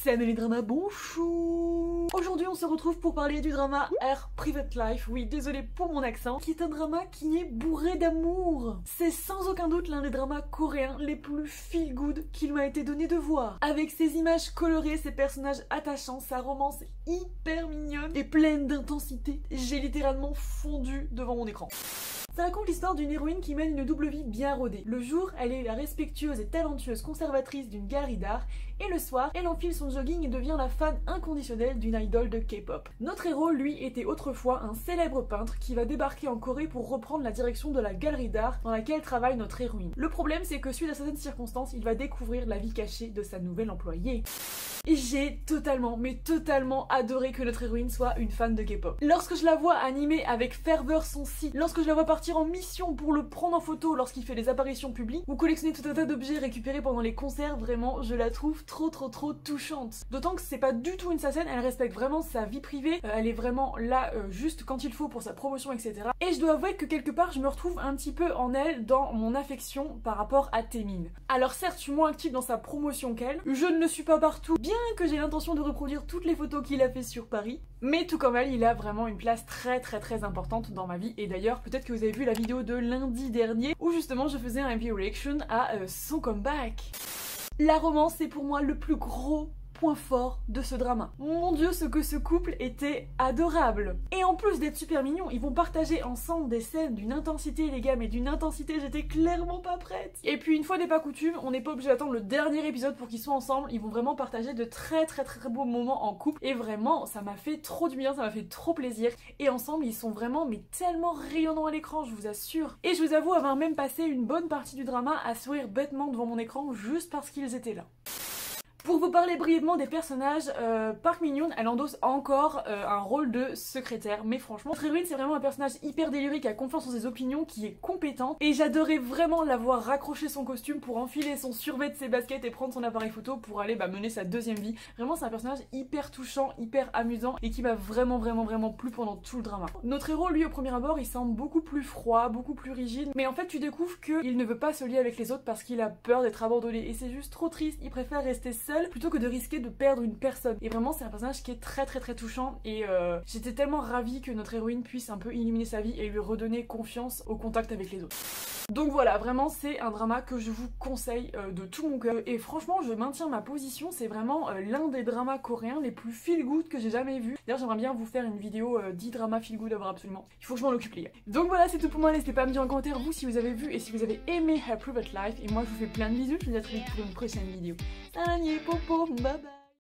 Salut les dramas, bonjour. Aujourd'hui on se retrouve pour parler du drama Her Private Life, oui désolé pour mon accent, qui est un drama qui est bourré d'amour. C'est sans aucun doute l'un des dramas coréens les plus feel good qu'il m'a été donné de voir. Avec ses images colorées, ses personnages attachants, sa romance hyper mignonne et pleine d'intensité, j'ai littéralement fondu devant mon écran. Ça raconte l'histoire d'une héroïne qui mène une double vie bien rodée. Le jour, elle est la respectueuse et talentueuse conservatrice d'une galerie d'art, et le soir, elle enfile son jogging et devient la fan inconditionnelle d'une idole de K-pop. Notre héros, lui, était autrefois un célèbre peintre qui va débarquer en Corée pour reprendre la direction de la galerie d'art dans laquelle travaille notre héroïne. Le problème, c'est que suite à certaines circonstances, il va découvrir la vie cachée de sa nouvelle employée. Et j'ai totalement adoré que notre héroïne soit une fan de K-pop. Lorsque je la vois animer avec ferveur son site, lorsque je la vois partir en mission pour le prendre en photo lorsqu'il fait des apparitions publiques, ou collectionner tout un tas d'objets récupérés pendant les concerts, vraiment, je la trouve trop touchante. D'autant que c'est pas du tout une sassène, elle respecte vraiment sa vie privée, elle est vraiment là juste quand il faut pour sa promotion, etc. Et je dois avouer que quelque part, je me retrouve un petit peu en elle dans mon affection par rapport à Taemin. Alors certes, je suis moins active dans sa promotion qu'elle, je ne le suis pas partout, bien que j'ai l'intention de reproduire toutes les photos qu'il a fait sur Paris, mais tout comme elle, il a vraiment une place très importante dans ma vie. Et d'ailleurs, peut-être que vous avez vu la vidéo de lundi dernier où justement je faisais un MV reaction à son comeback. La romance est pour moi le plus gros point fort de ce drama. Mon dieu, ce que ce couple était adorable. Et en plus d'être super mignons, ils vont partager ensemble des scènes d'une intensité, les gars, mais d'une intensité, j'étais clairement pas prête. Et puis une fois n'est pas coutume, on n'est pas obligé d'attendre le dernier épisode pour qu'ils soient ensemble, ils vont vraiment partager de très beaux moments en couple. Et vraiment, ça m'a fait trop du bien, ça m'a fait trop plaisir. Et ensemble, ils sont vraiment, mais tellement rayonnants à l'écran, je vous assure. Et je vous avoue avoir même passé une bonne partie du drama à sourire bêtement devant mon écran juste parce qu'ils étaient là. Pour vous parler brièvement des personnages, Park Min-yoon, elle endosse encore un rôle de secrétaire, mais franchement, notre héroïne c'est vraiment un personnage hyper déluré qui a confiance en ses opinions, qui est compétent, et j'adorais vraiment la voir raccrocher son costume pour enfiler son survêt de ses baskets et prendre son appareil photo pour aller mener sa deuxième vie. Vraiment c'est un personnage hyper touchant, hyper amusant, et qui m'a vraiment plu pendant tout le drama. Notre héros, lui, au premier abord, il semble beaucoup plus froid, beaucoup plus rigide, mais en fait tu découvres qu'il ne veut pas se lier avec les autres parce qu'il a peur d'être abandonné, et c'est juste trop triste, il préfère rester seul plutôt que de risquer de perdre une personne. Et vraiment c'est un personnage qui est très touchant, et j'étais tellement ravie que notre héroïne puisse un peu illuminer sa vie et lui redonner confiance au contact avec les autres. Donc voilà, vraiment c'est un drama que je vous conseille de tout mon cœur, et franchement je maintiens ma position, c'est vraiment l'un des dramas coréens les plus feel good que j'ai jamais vu. D'ailleurs j'aimerais bien vous faire une vidéo 10 dramas feel good à voir absolument, il faut que je m'en occupe les gars. Donc voilà, c'est tout pour moi, n'hésitez pas à me dire en commentaire vous si vous avez vu et si vous avez aimé Her Private Life, et moi je vous fais plein de bisous, je vous dis à très vite pour une prochaine vidéo. Salut popo, bye bye.